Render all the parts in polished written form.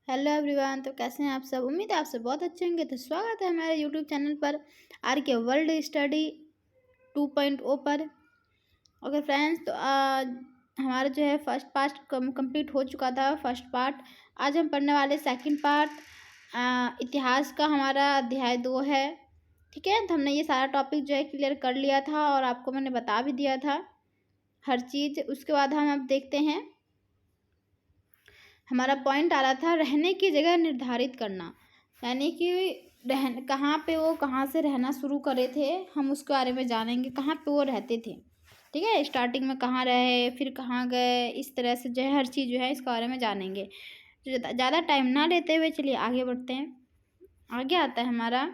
Hello everyone. तो कैसे हैं आप सब? उम्मीद है आप सब बहुत अच्छे होंगे। तो स्वागत है हमारे यूट्यूब चैनल पर आर के वर्ल्ड स्टडी 2.0 पर। ओके फ्रेंड्स, तो आज हमारा जो है फर्स्ट पार्ट कंप्लीट हो चुका था। फर्स्ट पार्ट आज हम पढ़ने वाले सेकंड पार्ट इतिहास का हमारा अध्याय 2 है। ठीक है, तो हमने ये सारा टॉपिक जो है क्लियर कर लिया था और आपको मैंने बता भी दिया था हर चीज़। उसके बाद हम अब देखते हैं, हमारा पॉइंट आ रहा था रहने की जगह निर्धारित करना, यानी कि कहाँ पे वो कहाँ से रहना शुरू करे थे, हम उसके बारे में जानेंगे। कहाँ पे वो रहते थे, ठीक है, स्टार्टिंग में कहाँ रहे, फिर कहाँ गए, इस तरह से जो है हर चीज़ जो है इसके बारे में जानेंगे। तो ज़्यादा टाइम ना लेते हुए चलिए आगे बढ़ते हैं। आगे आता है हमारा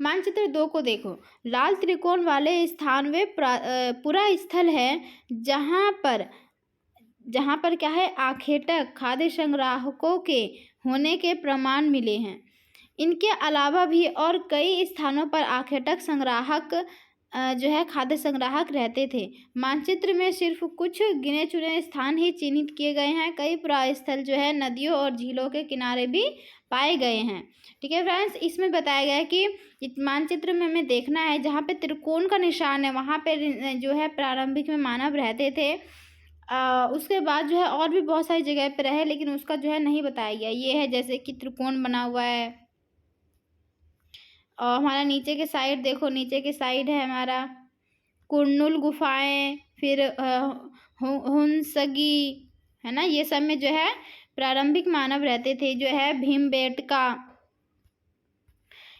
मानचित्र 2 को देखो। लाल त्रिकोण वाले स्थान वे पूरा स्थल है जहाँ पर क्या है, आखेटक खाद्य संग्राहकों के होने के प्रमाण मिले हैं। इनके अलावा भी और कई स्थानों पर आखेटक संग्राहक जो है खाद्य संग्राहक रहते थे। मानचित्र में सिर्फ कुछ गिने चुने स्थान ही चिन्हित किए गए हैं। कई पुरास्थल जो है नदियों और झीलों के किनारे भी पाए गए हैं। ठीक है फ्रेंड्स, इसमें बताया गया है कि मानचित्र में हमें देखना है जहाँ पे त्रिकोण का निशान है वहाँ पे जो है प्रारंभिक में मानव रहते थे। उसके बाद जो है और भी बहुत सारी जगह पे रहे, लेकिन उसका जो है नहीं बताया गया। ये है जैसे कि त्रिकोण बना हुआ है और हमारा नीचे के साइड देखो, नीचे के साइड है हमारा कुर्नुल गुफाएं, फिर हुंसगी, है ना, ये सब में जो है प्रारंभिक मानव रहते थे। जो है भीमबेटका,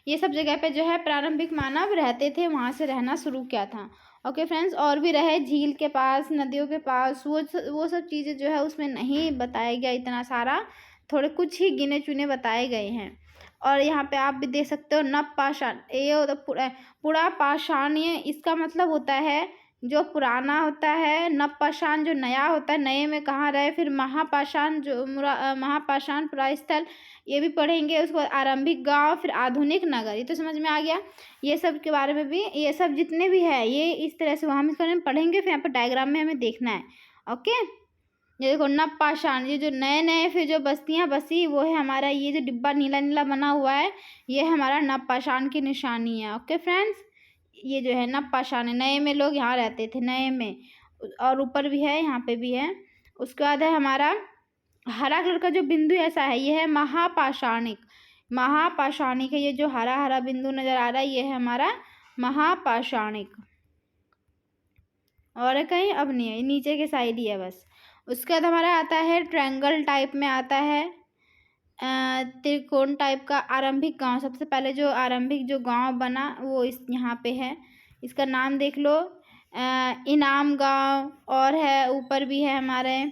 ये सब जगह पे जो है प्रारंभिक मानव रहते थे, वहाँ से रहना शुरू किया था। ओके फ्रेंड्स, और भी रहे झील के पास, नदियों के पास, वो सब चीज़ें जो है उसमें नहीं बताया गया इतना सारा, थोड़े कुछ ही गिने चुने बताए गए हैं। और यहाँ पे आप भी देख सकते हो नवपाषाण, ये होता पुरा पाषाण, ये इसका मतलब होता है जो पुराना होता है। नवपाषाण जो नया होता है, नए में कहाँ रहे। फिर महापाषाण जो महापाषाण पुरास्थल, ये भी पढ़ेंगे। उसके बाद आरंभिक गांव, फिर आधुनिक नगर, ये तो समझ में आ गया। ये सब के बारे में भी, ये सब जितने भी है ये इस तरह से हम इसके बारे में पढ़ेंगे। फिर यहाँ पर डायग्राम में हमें देखना है। ओके, ये देखो नवपाषाण, ये जो नए नए फिर जो बस्तियां बसी वो है हमारा, ये जो डिब्बा नीला नीला बना हुआ है ये हमारा नवपाषाण की निशानी है। ओके फ्रेंड्स, ये जो है नवपाषाण है, नए में लोग यहाँ रहते थे, नए में। और ऊपर भी है, यहाँ पे भी है। उसके बाद है हमारा हरा कलर का जो बिंदु ऐसा है, ये है महापाषाणिक। महापाषाणिक है, ये जो हरा हरा बिंदु नजर आ रहा है ये है हमारा महापाषाणिक। और कहीं अब नहीं है, नीचे के साइड ही है बस। उसके बाद हमारा आता है ट्रायंगल टाइप में आता है, त्रिकोण टाइप का आरंभिक गांव। सबसे पहले जो आरंभिक जो गांव बना वो इस यहाँ पे है, इसका नाम देख लो, इनाम गांव। और है ऊपर भी है हमारे,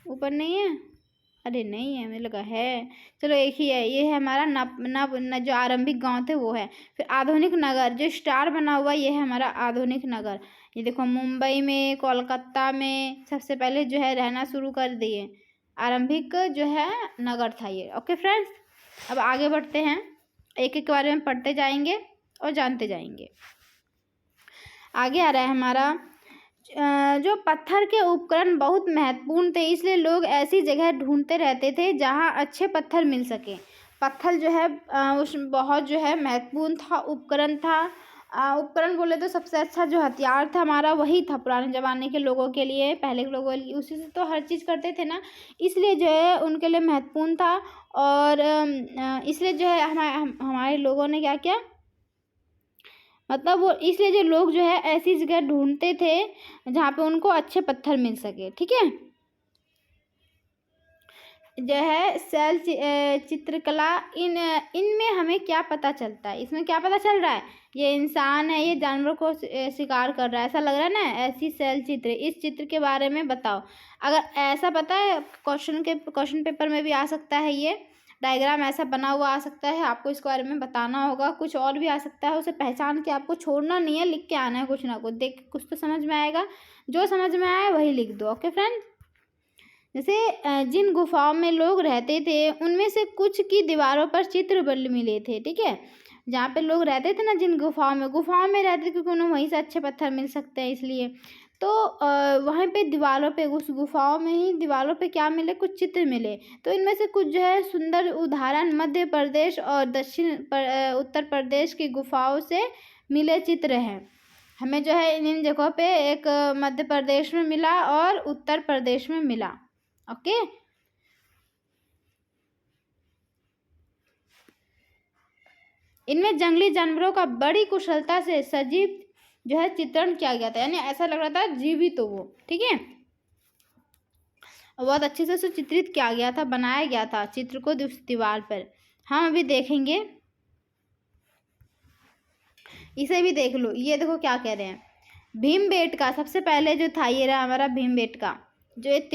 ऊपर नहीं है, अरे नहीं है, मुझे लगा है, चलो एक ही है। ये है हमारा जो आरंभिक गांव थे वो है। फिर आधुनिक नगर जो स्टार बना हुआ ये है हमारा आधुनिक नगर। ये देखो मुंबई में, कोलकाता में सबसे पहले जो है रहना शुरू कर दिए, आरंभिक जो है नगर था ये। ओके फ्रेंड्स, अब आगे बढ़ते हैं, एक एक के बारे में पढ़ते जाएंगे और जानते जाएंगे। आगे आ रहा है हमारा जो पत्थर के उपकरण बहुत महत्वपूर्ण थे, इसलिए लोग ऐसी जगह ढूंढते रहते थे जहां अच्छे पत्थर मिल सके। पत्थर जो है उस बहुत जो है महत्वपूर्ण था, उपकरण था। उपकरण बोले तो सबसे अच्छा जो हथियार था हमारा वही था पुराने ज़माने के लोगों के लिए, पहले के लोगों के लिए, उसी से तो हर चीज़ करते थे ना, इसलिए जो है उनके लिए महत्वपूर्ण था। और इसलिए जो है हमारे लोगों ने क्या किया, मतलब वो इसलिए जो लोग जो है ऐसी जगह ढूंढते थे जहाँ पे उनको अच्छे पत्थर मिल सके। ठीक है, जो है शैल चित्रकला, इनमें हमें क्या पता चलता है, इसमें क्या पता चल रहा है, ये इंसान है, ये जानवर को शिकार कर रहा है, ऐसा लग रहा है ना। ऐसी शैल चित्र, इस चित्र के बारे में बताओ। अगर ऐसा पता है, क्वेश्चन पेपर में भी आ सकता है, ये डायग्राम ऐसा बना हुआ आ सकता है, आपको इसके बारे में बताना होगा। कुछ और भी आ सकता है, उसे पहचान के आपको छोड़ना नहीं है, लिख के आना है कुछ ना कुछ, देख के कुछ तो समझ में आएगा, जो समझ में आए वही लिख दो। ओके फ्रेंड्स, जैसे जिन गुफाओं में लोग रहते थे उनमें से कुछ की दीवारों पर चित्र बल मिले थे। ठीक है, जहाँ पे लोग रहते थे ना, जिन गुफाओं में रहते थे, क्योंकि उन्हें वहीं से अच्छे पत्थर मिल सकते हैं इसलिए। तो वहाँ पे दीवारों पे, उस गुफाओं में ही दीवारों पे क्या मिले, कुछ चित्र मिले। तो इनमें से कुछ जो है सुंदर उदाहरण मध्य प्रदेश और उत्तर प्रदेश की गुफाओं से मिले चित्र हैं। हमें जो है इन जगहों पे एक मध्य प्रदेश में मिला और उत्तर प्रदेश में मिला। ओके, इनमें जंगली जानवरों का बड़ी कुशलता से सजीव जो है चित्रण किया गया था, यानी ऐसा लग रहा था जीवित तो वो, ठीक है, बहुत अच्छे से उसे चित्रित किया गया था, बनाया गया था चित्र को उस दीवार पर। हम अभी देखेंगे, इसे भी देख लो। ये देखो क्या कह रहे हैं, भीमबेटका सबसे पहले जो था, ये रहा हमारा भीमबेटका, जो एक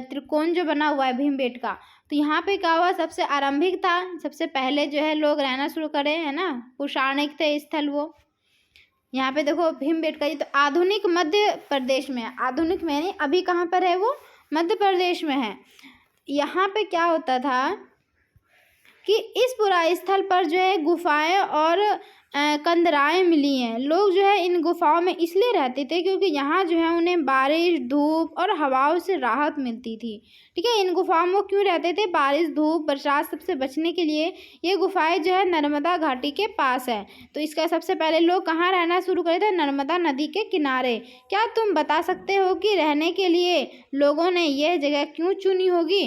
त्रिकोण जो बना हुआ है भीमबेटका। तो यहाँ पे क्या हुआ, सबसे आरंभिक था, सबसे पहले जो है लोग रहना शुरू करे, है ना, कुषाणिक थे स्थल वो। यहाँ पे देखो भीमबेटका, ये तो आधुनिक मध्य प्रदेश में है। आधुनिक में यानी अभी कहाँ पर है वो, मध्य प्रदेश में है। यहाँ पे क्या होता था कि इस पुरा स्थल पर जो है गुफाएं और कंदराएं मिली हैं। लोग जो है इन गुफाओं में इसलिए रहते थे क्योंकि यहाँ जो है उन्हें बारिश, धूप और हवाओं से राहत मिलती थी, ठीक है। इन गुफाओं में क्यों रहते थे, बारिश, धूप, बरसात सबसे बचने के लिए। ये गुफाएं जो है नर्मदा घाटी के पास है। तो इसका सबसे पहले लोग कहाँ रहना शुरू करे थे, नर्मदा नदी के किनारे। क्या तुम बता सकते हो कि रहने के लिए लोगों ने यह जगह क्यों चुनी होगी,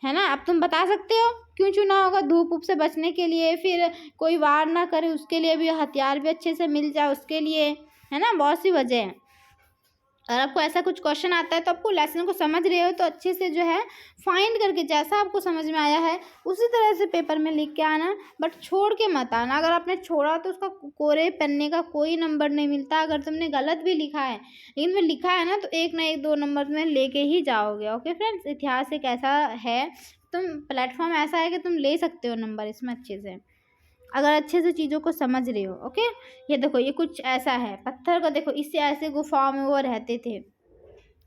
है ना। अब तुम बता सकते हो क्यों चुना होगा, धूप उप से बचने के लिए, फिर कोई वार ना करे उसके लिए भी, हथियार भी अच्छे से मिल जाए उसके लिए, है ना, बहुत सी वजह है। और आपको ऐसा कुछ क्वेश्चन आता है तो आपको लेसन को समझ रहे हो तो अच्छे से जो है फाइंड करके, जैसा आपको समझ में आया है उसी तरह से पेपर में लिख के आना, बट छोड़ के मत आना। अगर आपने छोड़ा तो उसका कोरे पन्ने का कोई नंबर नहीं मिलता। अगर तुमने गलत भी लिखा है, लेकिन में लिखा है ना, तो एक ना एक 2 नंबर में लेके ही जाओगे। ओके फ्रेंड्स, इतिहास एक ऐसा है, तुम प्लेटफॉर्म ऐसा है कि तुम ले सकते हो नंबर इसमें अच्छे से, अगर अच्छे से चीज़ों को समझ रहे हो। ओके, ये देखो, ये कुछ ऐसा है पत्थर का, देखो इससे ऐसे गुफाओं में वो रहते थे,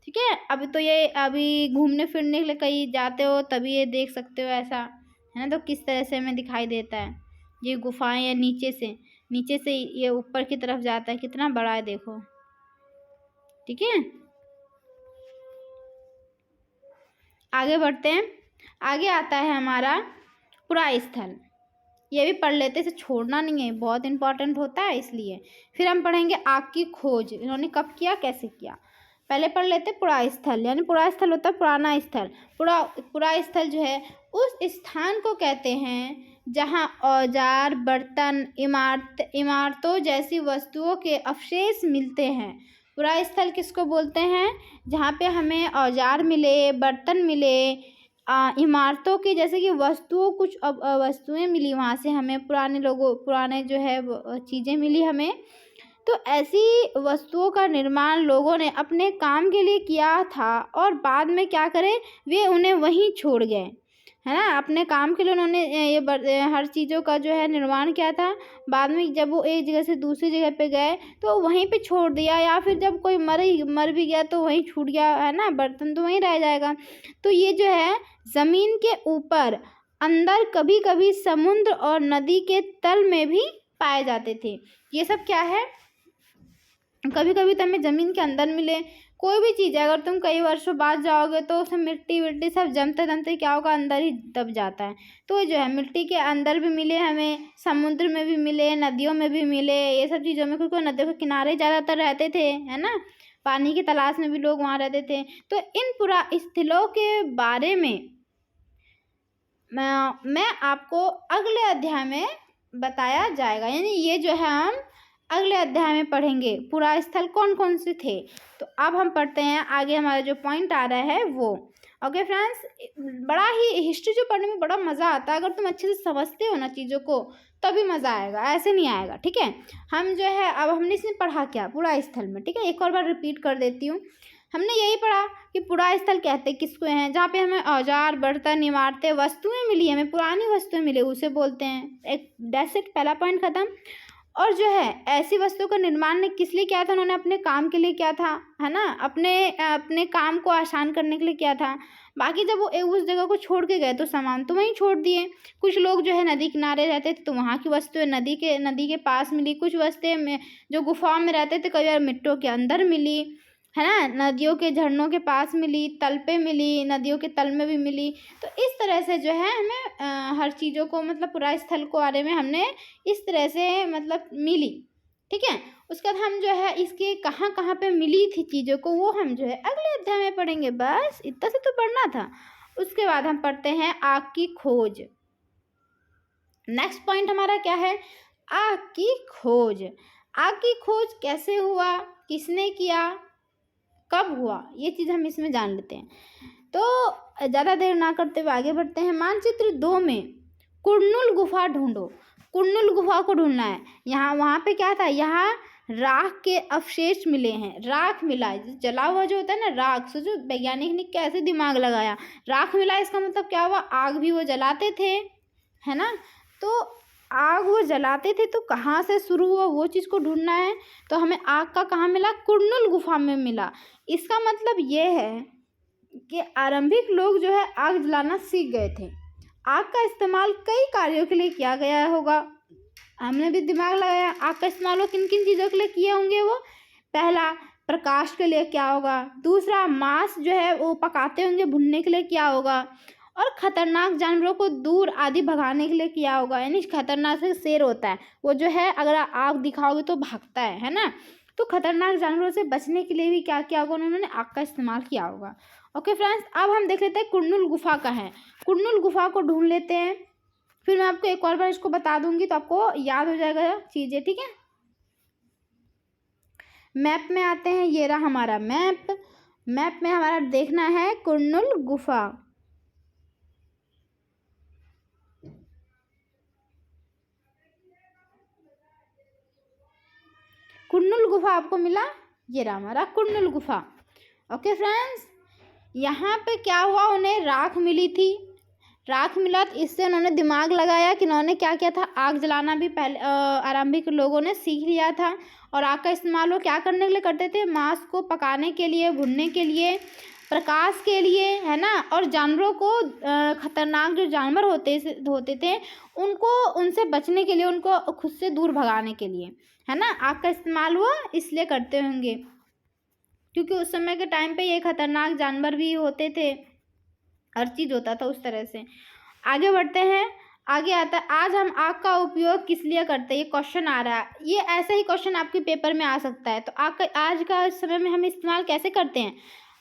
ठीक है। अभी तो ये अभी घूमने फिरने के लिए कहीं जाते हो तभी ये देख सकते हो, ऐसा है ना। तो किस तरह से हमें दिखाई देता है ये गुफाएं, या नीचे से ये ऊपर की तरफ जाता है, कितना बड़ा है देखो, ठीक है। आगे बढ़ते हैं, आगे आता है हमारा पुरा स्थल। ये भी पढ़ लेते, इसे छोड़ना नहीं है, बहुत इंपॉर्टेंट होता है इसलिए। फिर हम पढ़ेंगे आग की खोज, इन्होंने कब किया, कैसे किया। पहले पढ़ लेते पुरा स्थल, यानी पुरा स्थल होता है पुराना स्थल। पुरा स्थल जो है उस स्थान को कहते हैं जहाँ औजार, बर्तन, इमारतों जैसी वस्तुओं के अवशेष मिलते हैं। पुरा स्थल किसको बोलते हैं, जहाँ पे हमें औजार मिले, बर्तन मिले, इमारतों के जैसे कि वस्तुओं, कुछ वस्तुएं मिली वहाँ से हमें, पुराने जो है चीज़ें मिली हमें। तो ऐसी वस्तुओं का निर्माण लोगों ने अपने काम के लिए किया था और बाद में क्या करे, वे उन्हें वहीं छोड़ गए, है ना। अपने काम के लिए उन्होंने ये हर चीज़ों का जो है निर्माण किया था। बाद में जब वो एक जगह से दूसरी जगह पे गए तो वहीं पे छोड़ दिया, या फिर जब कोई मर भी गया तो वहीं छूट गया, है ना, बर्तन तो वहीं रह जाएगा। तो ये जो है ज़मीन के ऊपर, अंदर, कभी कभी समुद्र और नदी के तल में भी पाए जाते थे। ये सब क्या है, कभी कभी तो हमें ज़मीन के अंदर मिले। कोई भी चीज़ है, अगर तुम कई वर्षों बाद जाओगे तो उसमें मिट्टी विट्टी सब जमते जमते क्या होगा, अंदर ही दब जाता है। तो जो है मिट्टी के अंदर भी मिले हमें, समुद्र में भी मिले, नदियों में भी मिले, ये सब चीज़ों में, क्योंकि नदियों के किनारे ज़्यादातर रहते थे, है ना, पानी की तलाश में भी लोग वहाँ रहते थे। तो इन पुरा स्थलों के बारे में मैं आपको अगले अध्याय में बताया जाएगा, यानी ये जो है हम अगले अध्याय में पढ़ेंगे पुरा स्थल कौन कौन से थे। तो अब हम पढ़ते हैं आगे, हमारा जो पॉइंट आ रहा है वो। ओके फ्रेंड्स, बड़ा ही हिस्ट्री जो पढ़ने में बड़ा मज़ा आता है, अगर तुम अच्छे से समझते हो ना चीज़ों को तभी मज़ा आएगा, ऐसे नहीं आएगा, ठीक है। हम जो है अब हमने इसमें पढ़ा क्या पुरा स्थल में, ठीक है। एक और बार रिपीट कर देती हूँ, हमने यही पढ़ा कि पुरा स्थल कहते किसको हैं, जहाँ पे हमें औजार, बर्तन, इमारतें, वस्तुएं मिली, हमें पुरानी वस्तुएं मिली, उसे बोलते हैं। एक दैट्स इट, पहला पॉइंट खत्म। और जो है ऐसी वस्तुओं का निर्माण ने किस लिए किया था, उन्होंने अपने काम के लिए किया था, है ना, अपने काम को आसान करने के लिए किया था। बाकी जब वो उस जगह को छोड़ के गए तो सामान तो वहीं छोड़ दिए। कुछ लोग जो है नदी किनारे रहते थे तो वहाँ की वस्तुएं नदी के पास मिली, कुछ वस्तुएं में जो गुफाओं में रहते थे कई बार मिट्टों के अंदर मिली, है ना, नदियों के झरनों के पास मिली, तल पे मिली, नदियों के तल में भी मिली। तो इस तरह से जो है हमें हर चीज़ों को मतलब पूरा स्थल को बारे में हमने इस तरह से मतलब मिली। ठीक है, उसके बाद हम जो है इसके कहाँ कहाँ पे मिली थी चीज़ों को वो हम जो है अगले अध्याय में पढ़ेंगे। बस इतना से तो पढ़ना था। उसके बाद हम पढ़ते हैं आग की खोज। नेक्स्ट पॉइंट हमारा क्या है, आग की खोज। आग की खोज कैसे हुआ, किसने किया, कब हुआ, ये चीज़ हम इसमें जान लेते हैं। तो ज़्यादा देर ना करते हुए आगे बढ़ते हैं। मानचित्र 2 में कुर्नुल गुफा ढूंढो। कुर्नुल गुफा को ढूंढना है। यहाँ वहाँ पे क्या था, यहाँ राख के अवशेष मिले हैं, राख मिला है, जला हुआ जो होता है ना राख। सोचो वैज्ञानिक ने कैसे दिमाग लगाया, राख मिला, इसका मतलब क्या हुआ, आग भी वो जलाते थे, है ना। तो आग वो जलाते थे, तो कहाँ से शुरू हुआ वो चीज़ को ढूंढना है। तो हमें आग का कहाँ मिला, कुर्नुल गुफा में मिला। इसका मतलब ये है कि आरंभिक लोग जो है आग जलाना सीख गए थे। आग का इस्तेमाल कई कार्यों के लिए किया गया होगा, हमने भी दिमाग लगाया। आग का इस्तेमाल वो किन किन चीज़ों के लिए किए होंगे, वो पहला प्रकाश के लिए क्या होगा, दूसरा मांस जो है वो पकाते होंगे, भुनने के लिए क्या होगा, और खतरनाक जानवरों को दूर आदि भगाने के लिए किया होगा। यानी खतरनाक से शेर होता है वो जो है अगर आग दिखाओगे तो भागता है ना। तो खतरनाक जानवरों से बचने के लिए भी क्या किया होगा, उन्होंने आग का इस्तेमाल किया होगा। ओके फ्रेंड्स, अब हम देख लेते हैं कुर्नुल गुफा का है। कुर्नुल गुफा को ढूंढ लेते हैं, फिर मैं आपको एक और बार इसको बता दूंगी तो आपको याद हो जाएगा चीज़ें। ठीक है, मैप में आते हैं। ये रहा हमारा मैप। मैप में हमारा देखना है कुर्नुल गुफा। कुर्नुल गुफा आपको मिला, ये रहा हमारा कुर्नुल गुफा। ओके फ्रेंड्स, यहाँ पे क्या हुआ, उन्हें राख मिली थी। राख मिला तो इससे उन्होंने दिमाग लगाया कि उन्होंने क्या किया था, आग जलाना भी पहले आरंभिक लोगों ने सीख लिया था। और आग का इस्तेमाल वो क्या करने के लिए करते थे, मांस को पकाने के लिए, भुनने के लिए, प्रकाश के लिए, है ना। और जानवरों को खतरनाक जो जानवर होते थे उनको, उनसे बचने के लिए, उनको खुद से दूर भगाने के लिए, है ना, आग का इस्तेमाल वो इसलिए करते होंगे क्योंकि उस समय के टाइम पे ये खतरनाक जानवर भी होते थे, हर चीज़ होता था उस तरह से। आगे बढ़ते हैं, आगे आता है आज हम आग का उपयोग किस लिए करते हैं, ये क्वेश्चन आ रहा है। ये ऐसा ही क्वेश्चन आपके पेपर में आ सकता है। तो आज का समय में हम इस्तेमाल कैसे करते हैं,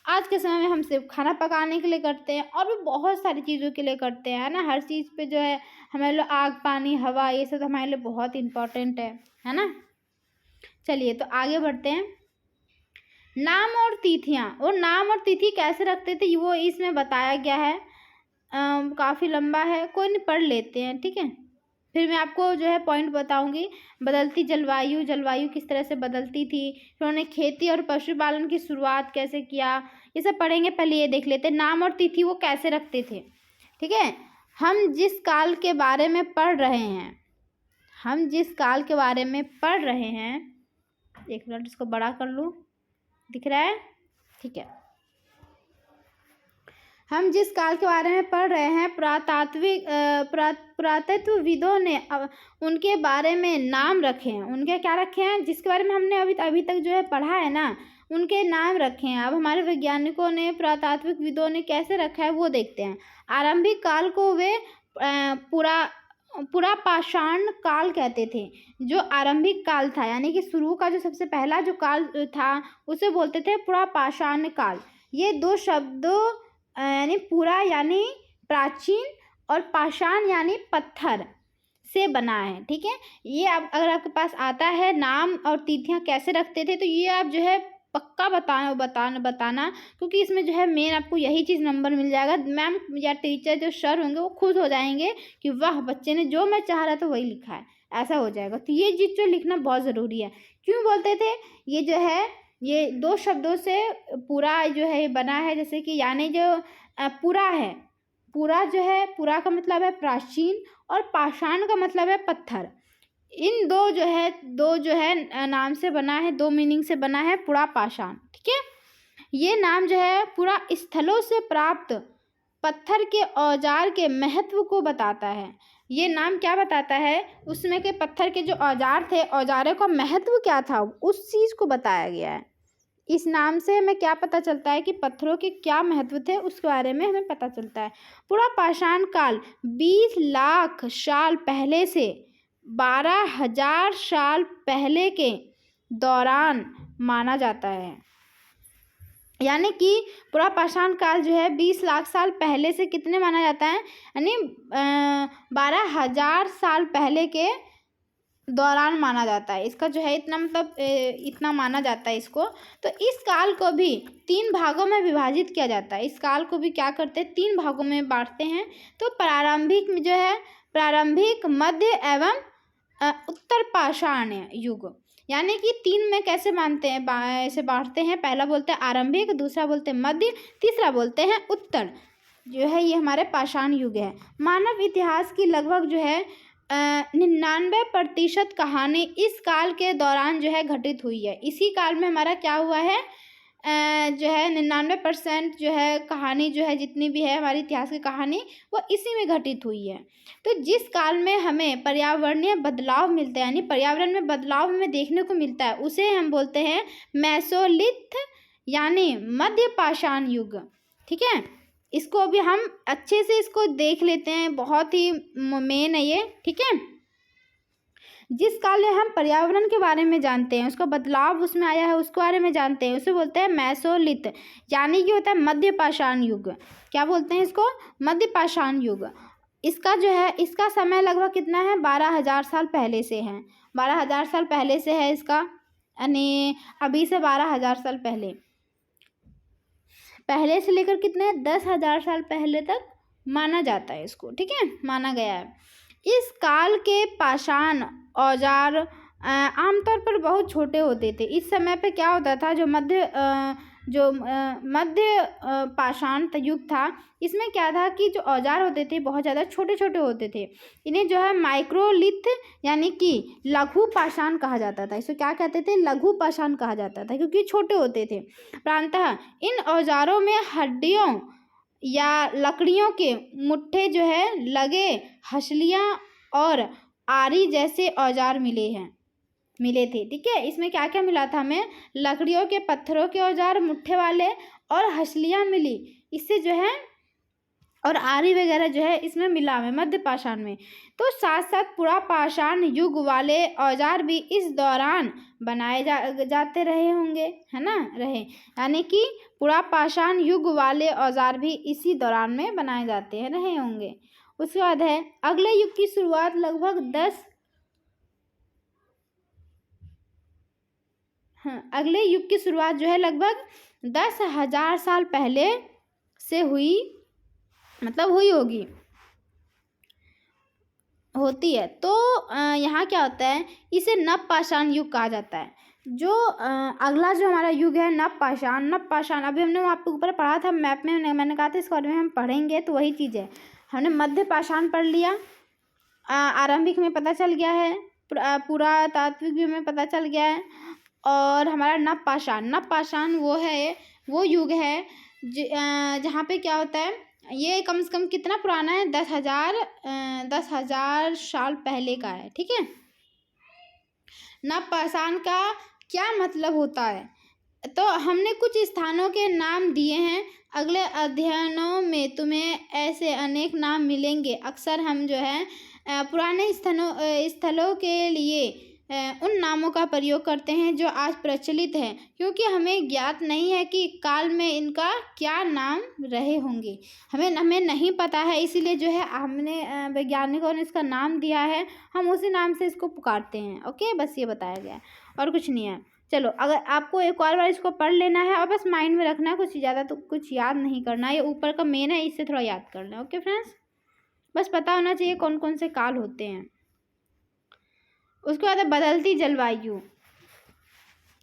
आज के समय में हम सिर्फ खाना पकाने के लिए करते हैं और भी बहुत सारी चीज़ों के लिए करते हैं, है ना। हर चीज़ पे जो है हमारे लिए आग, पानी, हवा, ये सब हमारे लिए बहुत इंपॉर्टेंट है ना। चलिए तो आगे बढ़ते हैं। नाम और तिथियाँ, और नाम और तिथि कैसे रखते थे वो इसमें बताया गया है। काफ़ी लंबा है, कोई नहीं, पढ़ लेते हैं, ठीक है। फिर मैं आपको जो है पॉइंट बताऊंगी। बदलती जलवायु, जलवायु किस तरह से बदलती थी, फिर उन्होंने खेती और पशुपालन की शुरुआत कैसे किया, ये सब पढ़ेंगे। पहले ये देख लेते हैं नाम और तिथि वो कैसे रखते थे। ठीक है, हम जिस काल के बारे में पढ़ रहे हैं, हम जिस काल के बारे में पढ़ रहे हैं, एक मिनट इसको बड़ा कर लूँ, दिख रहा है, ठीक है। हम जिस काल के बारे में पढ़ रहे हैं, पुरातत्वविदों ने उनके बारे में नाम रखे हैं। उनके क्या रखे हैं, जिसके बारे में हमने अभी तक जो है पढ़ा है ना, उनके नाम रखे हैं। अब हमारे वैज्ञानिकों ने, पुरातात्विकविदों ने कैसे रखा है वो देखते हैं। आरंभिक काल को वे पूरा पाषाण काल कहते थे। जो आरंभिक काल था यानी कि शुरू का जो सबसे पहला जो काल था उसे बोलते थे पूरा पाषाण काल। ये दो शब्दों यानी पूरा यानी प्राचीन और पाषाण यानी पत्थर से बना है। ठीक है, ये आप अगर आपके पास आता है नाम और तिथियां कैसे रखते थे तो ये आप जो है पक्का बताना क्योंकि इसमें जो है मेन आपको यही चीज़ नंबर मिल जाएगा। मैम या टीचर जो सर होंगे वो खुश हो जाएंगे कि वाह बच्चे ने जो मैं चाह रहा था वही लिखा है, ऐसा हो जाएगा। तो ये चीज़ जो लिखना बहुत ज़रूरी है। क्यों बोलते थे, ये जो है ये दो शब्दों से पूरा जो है बना है। जैसे कि यानी जो पूरा है, पूरा जो है पूरा का मतलब है प्राचीन और पाषाण का मतलब है पत्थर। इन दो जो है नाम से बना है, दो मीनिंग से बना है पूरा पाषाण। ठीक है, ये नाम जो है पूरा स्थलों से प्राप्त पत्थर के औजार के महत्व को बताता है। ये नाम क्या बताता है, उसमें के पत्थर के जो औजार थे, औजारों का महत्व क्या था उस चीज़ को बताया गया है। इस नाम से हमें क्या पता चलता है कि पत्थरों के क्या महत्व थे, उसके बारे में हमें पता चलता है। पूरा पाषाण काल 20 लाख साल पहले से 12,000 साल पहले के दौरान माना जाता है। यानी कि पूरा पाषाण काल जो है 20 लाख साल पहले से कितने माना जाता है, यानी 12,000 साल पहले के दौरान माना जाता है। इसका जो है इतना मतलब इतना माना जाता है इसको। तो इस काल को भी 3 भागों में विभाजित किया जाता है। इस काल को भी क्या करते हैं, 3 भागों में बांटते हैं। तो प्रारंभिक में जो है प्रारंभिक, मध्य एवं उत्तर पाषाण युग, यानी कि 3 में कैसे मानते हैं, ऐसे बांटते हैं। पहला बोलते हैं आरंभिक, दूसरा बोलते हैं मध्य, तीसरा बोलते हैं उत्तर, जो है ये हमारे पाषाण युग है। मानव इतिहास की लगभग जो है 99% कहानी इस काल के दौरान जो है घटित हुई है। इसी काल में हमारा क्या हुआ है, जो है 99% जो है कहानी जो है जितनी भी है हमारी इतिहास की कहानी, वो इसी में घटित हुई है। तो जिस काल में हमें पर्यावरणीय बदलाव मिलते हैं, यानी पर्यावरण में बदलाव हमें देखने को मिलता है, उसे हम बोलते हैं मेसोलिथ, यानी मध्य पाषाण युग। ठीक है, इसको अभी हम अच्छे से इसको देख लेते हैं, बहुत ही मेन है ये। ठीक है, जिस काल में हम पर्यावरण के बारे में जानते हैं, उसका बदलाव उसमें आया है, उसके बारे में जानते हैं, उसे बोलते हैं मेसोलिथ, यानी कि होता है मध्य पाषाण युग। क्या बोलते हैं इसको, मध्य पाषाण युग। इसका जो है इसका समय लगभग कितना है, 12,000 साल पहले से है। 12,000 साल पहले से है इसका, यानी अभी से 12,000 साल पहले से लेकर कितने 10,000 साल पहले तक माना जाता है इसको। ठीक है, माना गया है। इस काल के पाषाण औजार आमतौर पर बहुत छोटे होते थे। इस समय पे क्या होता था, जो मध्य पाषाण युग था, इसमें क्या था कि जो औजार होते थे बहुत ज़्यादा छोटे छोटे होते थे। इन्हें जो है माइक्रोलिथ, यानी कि लघु पाषाण कहा जाता था। इसको क्या कहते थे, लघु पाषाण कहा जाता था, क्योंकि छोटे होते थे। प्रायतः इन औजारों में हड्डियों या लकड़ियों के मुट्ठे जो है लगे हंसलियाँ और आरी जैसे औजार मिले थे। ठीक है, इसमें क्या क्या मिला था हमें, लकड़ियों के, पत्थरों के औजार, मुट्ठे वाले, और हंसलियाँ मिली इससे जो है, और आरी वगैरह जो है इसमें मिला हमें मध्य पाषाण में। तो साथ साथ पूरा पाषाण युग वाले औजार भी इस दौरान बनाए जाते रहे होंगे, है ना, यानी कि पूरा पाषाण युग वाले औजार भी इसी दौरान में बनाए जाते हैं रहे होंगे। उसके बाद है अगले युग की शुरुआत लगभग अगले युग की शुरुआत जो है लगभग 10,000 साल पहले से हुई होती है। तो यहाँ क्या होता है, इसे नव पाषाण युग कहा जाता है। जो अगला जो हमारा युग है नव पाषाण, अभी हमने वहाँ पे ऊपर पढ़ा था मैप में, मैंने कहा था इस बारे में हम पढ़ेंगे, तो वही चीज़ है। हमने मध्य पाषाण पढ़ लिया, आरंभिक में पता चल गया है, पुरातात्विक भी हमें पता चल गया है, और हमारा नव पाषाण वो युग है जहाँ पे क्या होता है, ये कम से कम कितना पुराना है, 10,000 साल पहले का है। ठीक है, नव पाषाण का क्या मतलब होता है, तो हमने कुछ स्थानों के नाम दिए हैं। अगले अध्ययनों में तुम्हें ऐसे अनेक नाम मिलेंगे। अक्सर हम जो है पुराने स्थलों के लिए उन नामों का प्रयोग करते हैं जो आज प्रचलित हैं, क्योंकि हमें ज्ञात नहीं है कि काल में इनका क्या नाम रहे होंगे। हमें नहीं पता है, इसीलिए जो है हमने वैज्ञानिकों ने इसका नाम दिया है, हम उसी नाम से इसको पुकारते हैं। ओके, बस ये बताया गया है और कुछ नहीं है। चलो, अगर आपको एक और बार इसको पढ़ लेना है और बस माइंड में रखना है, कुछ ज़्यादा तो कुछ याद नहीं करना, ये ऊपर का मेन है, इससे थोड़ा याद करना है। ओके फ्रेंड्स, बस पता होना चाहिए कौन कौन से काल होते हैं। उसके बाद है बदलती जलवायु।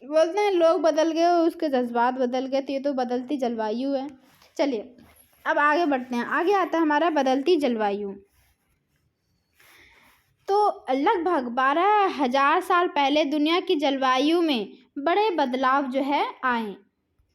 बोलते हैं लोग बदल गए, उसके जज्बात बदल गए, तो ये तो बदलती जलवायु है। चलिए अब आगे बढ़ते हैं। आगे आता है हमारा बदलती जलवायु। तो लगभग 12,000 साल पहले दुनिया की जलवायु में बड़े बदलाव जो है आए।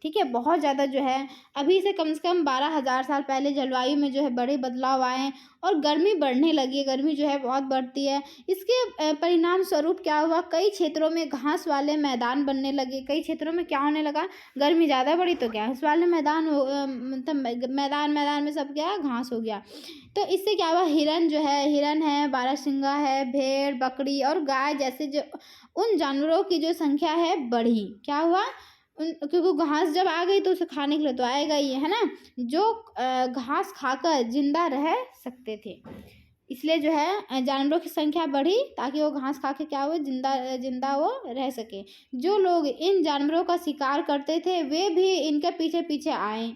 ठीक है, बहुत ज़्यादा जो है अभी से कम 12,000 साल पहले जलवायु में जो है बड़े बदलाव आए हैं और गर्मी बढ़ने लगी है, गर्मी जो है बहुत बढ़ती है। इसके परिणाम स्वरूप क्या हुआ, कई क्षेत्रों में घास वाले मैदान बनने लगे। कई क्षेत्रों में क्या होने लगा, गर्मी ज़्यादा बढ़ी तो घास वाले मैदान मतलब मैदान में सब क्या घास हो गया। तो इससे क्या हुआ, हिरन है, बारहसिंगा है, भेड़, बकरी और गाय जैसे जो उन जानवरों की जो संख्या है बढ़ी। क्या हुआ, क्योंकि घास जब आ गई तो उसे खाने के लिए तो आएगा ही, है ना, जो घास खाकर जिंदा रह सकते थे। इसलिए जो है जानवरों की संख्या बढ़ी ताकि वो घास खा के क्या हुए, जिंदा वो रह सके। जो लोग इन जानवरों का शिकार करते थे वे भी इनके पीछे पीछे आए।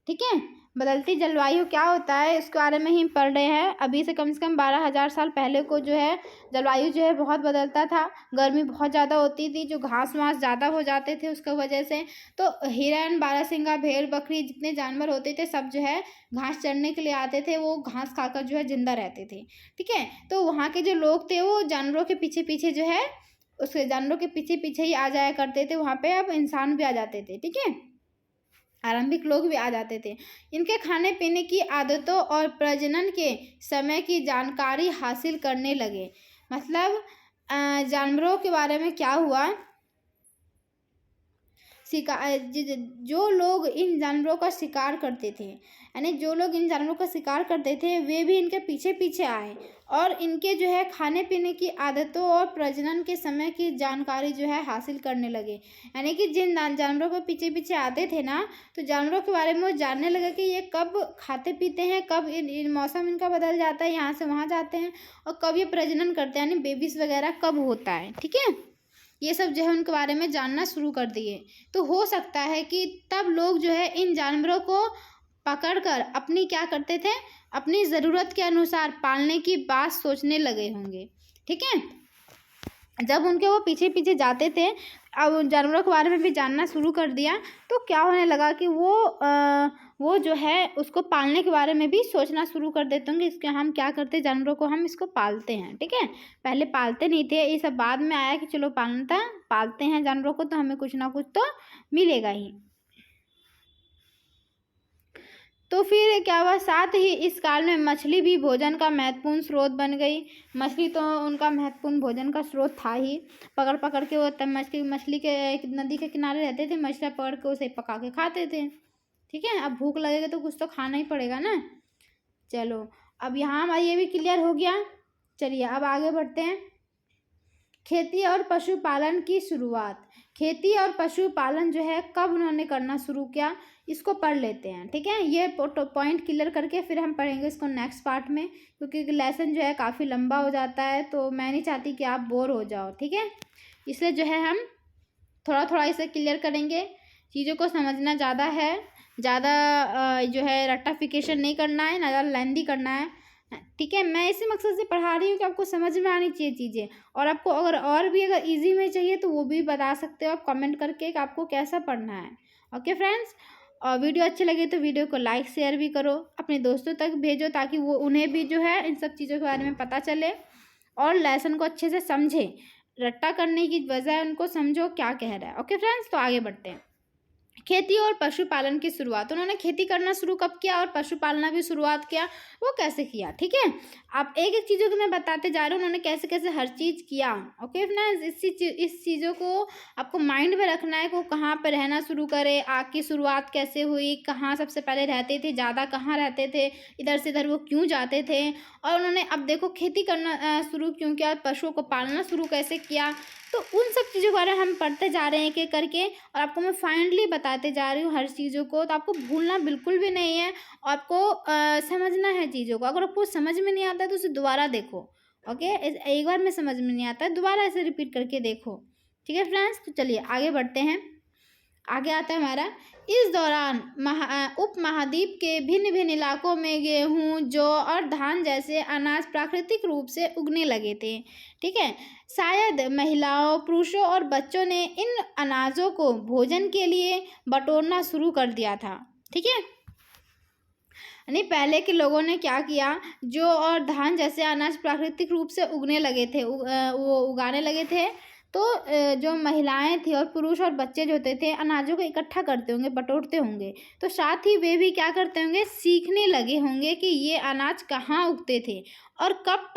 ठीक है, बदलती जलवायु क्या होता है इसके बारे में ही पढ़ रहे हैं। अभी से कम 12,000 साल पहले को जो है जलवायु जो है बहुत बदलता था, गर्मी बहुत ज़्यादा होती थी, जो घास वास ज़्यादा हो जाते थे उसकी वजह से। तो हिरन, बारहसिंगा, भेड़, बकरी जितने जानवर होते थे सब जो है घास चरने के लिए आते थे, वो घास खाकर जो है जिंदा रहते थे। ठीक है, तो वहाँ के जो लोग थे वो जानवरों के पीछे पीछे जो है उसके जानवरों के पीछे पीछे ही आ जाया करते थे वहाँ पे। अब इंसान भी आ जाते थे, ठीक है, आरंभिक लोग भी आ जाते थे। इनके खाने पीने की आदतों और प्रजनन के समय की जानकारी हासिल करने लगे। मतलब जानवरों के बारे में क्या हुआ, जो लोग इन जानवरों का शिकार करते थे, यानी जो लोग इन जानवरों का शिकार करते थे वे भी इनके पीछे पीछे आए और इनके जो है खाने पीने की आदतों और प्रजनन के समय की जानकारी जो है हासिल करने लगे। यानी कि जिन जानवरों के पीछे पीछे आते थे ना, तो जानवरों के बारे में वो जानने लगे कि ये कब खाते पीते हैं, कब इन मौसम इनका बदल जाता है, यहाँ से वहाँ जाते हैं, और कब ये प्रजनन करते हैं, यानी बेबीज वगैरह कब होता है। ठीक है, ये सब जो है उनके बारे में जानना शुरू कर दिए। तो हो सकता है कि तब लोग जो है इन जानवरों को पकड़कर अपनी क्या करते थे, अपनी ज़रूरत के अनुसार पालने की बात सोचने लगे होंगे। ठीक है, जब उनके वो पीछे पीछे जाते थे, अब उन जानवरों के बारे में भी जानना शुरू कर दिया, तो क्या होने लगा कि वो जो है उसको पालने के बारे में भी सोचना शुरू कर देते होंगे। इसके हम क्या करते हैं, जानवरों को हम इसको पालते हैं। ठीक है, पहले पालते नहीं थे, ये सब बाद में आया कि चलो पालते हैं जानवरों को तो हमें कुछ ना कुछ तो मिलेगा ही। तो फिर क्या हुआ, साथ ही इस काल में मछली भी भोजन का महत्वपूर्ण स्रोत बन गई। मछली तो उनका महत्वपूर्ण भोजन का स्रोत था ही। पकड़ पकड़ के वो तब मछली के नदी के किनारे रहते थे, मछलियाँ पकड़ के उसे पका के खाते थे। ठीक है, अब भूख लगेगा तो कुछ तो खाना ही पड़ेगा ना। चलो, अब यहाँ हमारा ये भी क्लियर हो गया। चलिए अब आगे बढ़ते हैं। खेती और पशुपालन की शुरुआत। खेती और पशुपालन जो है कब उन्होंने करना शुरू किया, इसको पढ़ लेते हैं। ठीक है, ये पॉइंट क्लियर करके फिर हम पढ़ेंगे इसको नेक्स्ट पार्ट में, क्योंकि लेसन जो है काफ़ी लंबा हो जाता है, तो मैं नहीं चाहती कि आप बोर हो जाओ। ठीक है, इसलिए जो है हम थोड़ा थोड़ा इसे क्लियर करेंगे। चीज़ों को समझना ज़्यादा है, ज़्यादा जो है रट्टाफिकेशन नहीं करना है, ना ज़्यादा लेंदी करना है। ठीक है, मैं इसी मकसद से पढ़ा रही हूँ कि आपको समझ में आनी चाहिए चीज़ें, और आपको अगर इजी में चाहिए तो वो भी बता सकते हो आप कमेंट करके कि आपको कैसा पढ़ना है। ओके फ्रेंड्स, और वीडियो अच्छी लगे तो वीडियो को लाइक शेयर भी करो, अपने दोस्तों तक भेजो ताकि वो उन्हें भी जो है इन सब चीज़ों के बारे में पता चले और लेसन को अच्छे से समझे। रट्टा करने की बजाय उनको समझो क्या कह रहा है। ओके फ्रेंड्स, तो आगे बढ़ते हैं। खेती और पशुपालन की शुरुआत। उन्होंने खेती करना शुरू कब किया और पशुपालना भी शुरुआत किया, वो कैसे किया। ठीक है, आप एक एक चीज़ों को मैं बताते जा रही हूँ, उन्होंने कैसे कैसे हर चीज़ किया। ओके फ्रेंड्स, इस चीज़ों को आपको माइंड में रखना है कि कहाँ पर रहना शुरू करे, आग की शुरुआत कैसे हुई, कहाँ सबसे पहले रहते थे, ज़्यादा कहाँ रहते थे, इधर से इधर वो क्यों जाते थे, और उन्होंने अब देखो खेती करना शुरू क्यों किया, पशुओं को पालना शुरू कैसे किया। तो उन सब चीज़ों के बारे में हम पढ़ते जा रहे हैं एक एक करके, और आपको मैं फाइनली बताते जा रही हूँ हर चीज़ों को। तो आपको भूलना बिल्कुल भी नहीं है, और आपको समझना है चीज़ों को। अगर आपको समझ में नहीं आता है तो उसे दोबारा देखो। ओके, एक बार में समझ में नहीं आता है, दोबारा ऐसे रिपीट करके देखो। ठीक है फ्रेंड्स, तो चलिए आगे बढ़ते हैं। आगे आता है हमारा, इस दौरान उप महाद्वीप के भिन्न भिन्न इलाकों में गेहूं, जौ और धान जैसे अनाज प्राकृतिक रूप से उगने लगे थे। ठीक है, शायद महिलाओं, पुरुषों और बच्चों ने इन अनाजों को भोजन के लिए बटोरना शुरू कर दिया था। ठीक है, यानी पहले के लोगों ने क्या किया, जौ और धान जैसे अनाज प्राकृतिक रूप से उगने लगे थे, वो उगाने लगे थे, तो जो महिलाएं थी और पुरुष और बच्चे जो होते थे अनाजों को इकट्ठा करते होंगे, बटोरते होंगे, तो साथ ही वे भी क्या करते होंगे, सीखने लगे होंगे कि ये अनाज कहाँ उगते थे और कब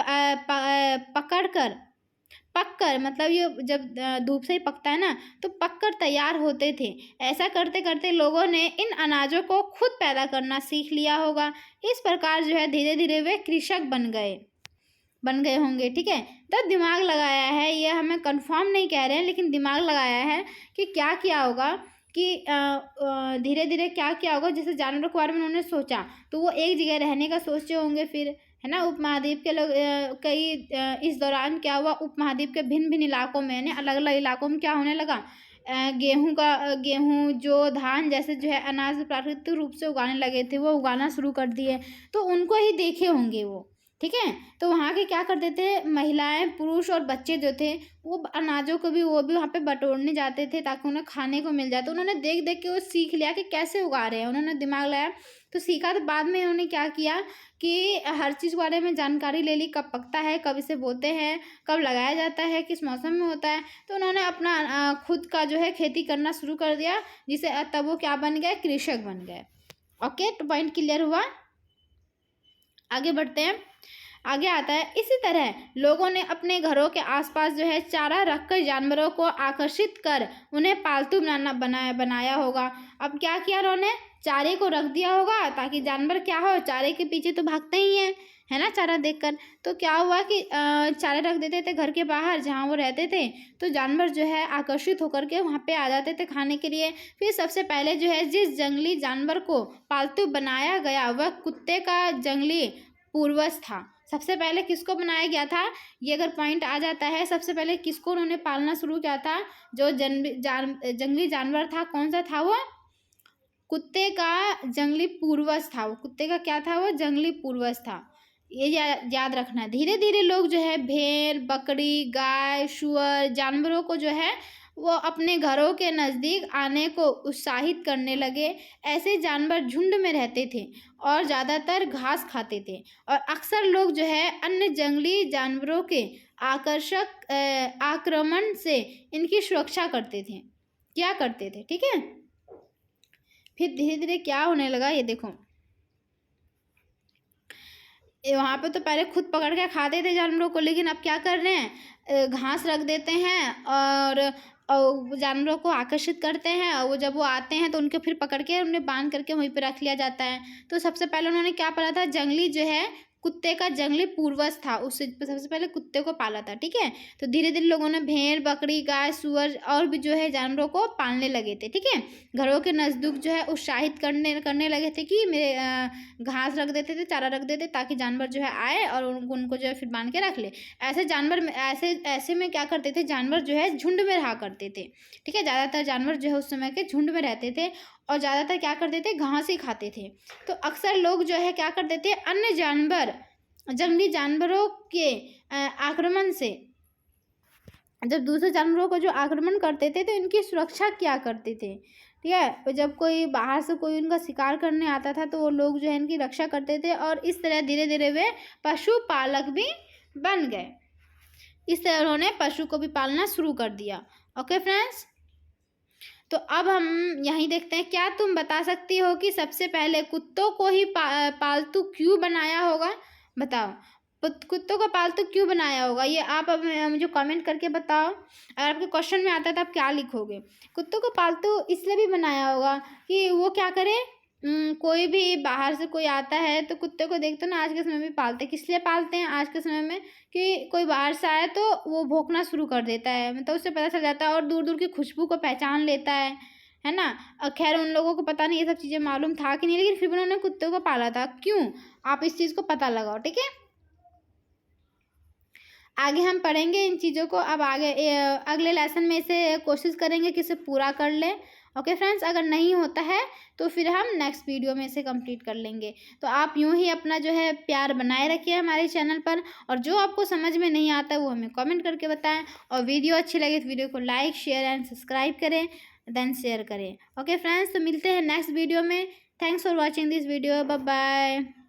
पककर मतलब ये जब धूप से ही पकता है ना, तो पककर तैयार होते थे। ऐसा करते करते लोगों ने इन अनाजों को खुद पैदा करना सीख लिया होगा। इस प्रकार जो है धीरे धीरे वे कृषक बन गए होंगे। ठीक है, तब दिमाग लगाया है, ये हमें कंफर्म नहीं कह रहे हैं लेकिन दिमाग लगाया है कि क्या किया होगा कि धीरे धीरे क्या किया होगा। जैसे जानवरों के बारे में उन्होंने सोचा तो वो एक जगह रहने का सोचे होंगे, फिर है ना उपमहाद्वीप के लोग इस दौरान क्या हुआ, उपमहाद्वीप के भिन्न भिन्न इलाकों में यानी अलग अलग इलाकों में क्या होने लगा, गेहूँ जो धान जैसे जो है अनाज प्राकृतिक रूप से उगाने लगे थे वो उगाना शुरू कर दिए। तो उनको ही देखे होंगे वो। ठीक है, तो वहाँ के क्या करते थे, महिलाएं पुरुष और बच्चे जो थे वो अनाजों को भी वो भी वहाँ पे बटोरने जाते थे ताकि उन्हें खाने को मिल जाए। तो उन्होंने देख देख के वो सीख लिया कि कैसे उगा रहे हैं, उन्होंने दिमाग लगाया तो सीखा। तो बाद में उन्होंने क्या किया कि हर चीज़ के बारे में जानकारी ले ली, कब पकता है, कब इसे बोते हैं, कब लगाया जाता है, किस मौसम में होता है। तो उन्होंने अपना खुद का जो है खेती करना शुरू कर दिया, जिसे तब वो क्या बन गए, कृषक बन गए। ओके, तो पॉइंट क्लियर हुआ। आगे बढ़ते हैं। आगे आता है, इसी तरह लोगों ने अपने घरों के आसपास जो है चारा रखकर जानवरों को आकर्षित कर उन्हें पालतू बनाया होगा। अब क्या किया उन्होंने, चारे को रख दिया होगा ताकि जानवर क्या हो, चारे के पीछे तो भागते ही हैं, है ना, चारा देखकर। तो क्या हुआ कि चारे रख देते थे घर के बाहर जहाँ वो रहते थे, तो जानवर जो है आकर्षित होकर के वहाँ पे आ जाते थे खाने के लिए। फिर सबसे पहले जो है जिस जंगली जानवर को पालतू बनाया गया वह कुत्ते का जंगली पूर्वज था। सबसे पहले किसको बनाया गया था, ये अगर पॉइंट आ जाता है, सबसे पहले किसको उन्होंने पालना शुरू किया था, जो जंगली जानवर था, कौन सा था वो, कुत्ते का जंगली पूर्वज था। वो कुत्ते का क्या था, वो जंगली पूर्वज था। ये याद रखना है। धीरे धीरे लोग जो है भेड़, बकरी, गाय, सुअर जानवरों को जो है वो अपने घरों के नज़दीक आने को उत्साहित करने लगे। ऐसे जानवर झुंड में रहते थे और ज़्यादातर घास खाते थे और अक्सर लोग जो है अन्य जंगली जानवरों के आक्रमण से इनकी सुरक्षा करते थे, क्या करते थे। ठीक है, फिर धीरे धीरे क्या होने लगा, ये देखो वहाँ पे तो पहले खुद पकड़ के खाते थे जानवरों को, लेकिन अब क्या कर रहे हैं, घास रख देते हैं और जानवरों को आकर्षित करते हैं और वो जब वो आते हैं तो उनके फिर पकड़ के उन्हें बांध करके वहीं पे रख लिया जाता है। तो सबसे पहले उन्होंने क्या पाला था, जंगली जो है कुत्ते का जंगली पूर्वज था, उससे सबसे पहले कुत्ते को पाला था। ठीक है, तो धीरे धीरे लोगों ने भेड़, बकरी, गाय, सुअर और भी जो है जानवरों को पालने लगे थे। ठीक है, घरों के नज़दीक जो है उत्साहित करने लगे थे कि मेरे घास रख देते थे, चारा रख देते ताकि जानवर जो है आए और उनको जो है फिर बांध के रख ले। ऐसे में क्या करते थे, जानवर जो है झुंड में रहा करते थे। ठीक है, ज़्यादातर जानवर जो है उस समय के झुंड में रहते थे और ज़्यादातर क्या करते थे, घास ही खाते थे। तो अक्सर लोग जो है क्या करते थे, अन्य जंगली जानवरों के आक्रमण से, जब दूसरे जानवरों को जो आक्रमण करते थे तो इनकी सुरक्षा क्या करते थे। ठीक है, जब कोई बाहर से कोई उनका शिकार करने आता था तो वो लोग जो है इनकी रक्षा करते थे और इस तरह धीरे धीरे वे पशुपालक भी बन गए। इस तरह उन्होंने पशु को भी पालना शुरू कर दिया। ओके फ्रेंड्स, तो अब हम यहीं देखते हैं, क्या तुम बता सकती हो कि सबसे पहले कुत्तों को ही पालतू क्यों बनाया होगा, बताओ कुत्तों को पालतू क्यों बनाया होगा, ये आप अब मुझे कमेंट करके बताओ। अगर आपके क्वेश्चन में आता है तो आप क्या लिखोगे। कुत्तों को पालतू इसलिए भी बनाया होगा कि वो क्या करे, कोई भी बाहर से कोई आता है तो कुत्ते को देखते ना, आज के समय में पालते, किस लिए पालते हैं आज के समय में, कि कोई बाहर से आए तो वो भौंकना शुरू कर देता है, मतलब उससे पता चल जाता है और दूर दूर की खुशबू को पहचान लेता है ना। खैर उन लोगों को पता नहीं ये सब चीज़ें मालूम था कि नहीं, लेकिन फिर भी उन्होंने कुत्ते को पाला था। क्यों, आप इस चीज़ को पता लगाओ। ठीक है, आगे हम पढ़ेंगे इन चीज़ों को। अब आगे अगले लेसन में इसे कोशिश करेंगे कि इसे पूरा कर लें। ओके फ्रेंड्स, अगर नहीं होता है तो फिर हम नेक्स्ट वीडियो में इसे कंप्लीट कर लेंगे। तो आप यूं ही अपना जो है प्यार बनाए रखिए हमारे चैनल पर, और जो आपको समझ में नहीं आता वो हमें कमेंट करके बताएं, और वीडियो अच्छी लगे तो वीडियो को लाइक, शेयर एंड सब्सक्राइब करें, देन शेयर करें। ओके फ्रेंड्स, तो मिलते हैं नेक्स्ट वीडियो में। Thanks for watching this video, bye bye.